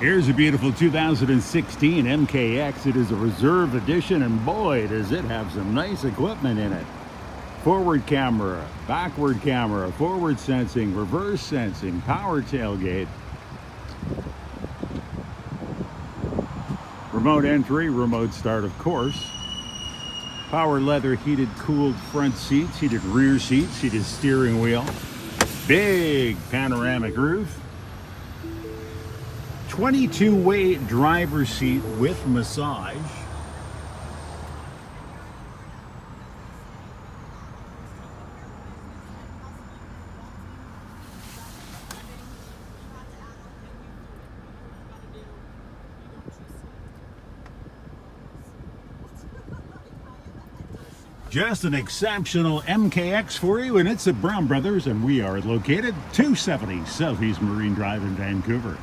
Here's a beautiful 2016 MKX. It is a reserve edition, and boy, does it have some nice equipment in it. Forward camera, backward camera, forward sensing, reverse sensing, power tailgate, remote entry, remote start of course, power leather heated cooled front seats, heated rear seats, heated steering wheel, big panoramic roof, 22-way driver's seat with massage, just an exceptional MKX for you, and it's at Brown Brothers, and we are located 270 Southeast Marine Drive in Vancouver.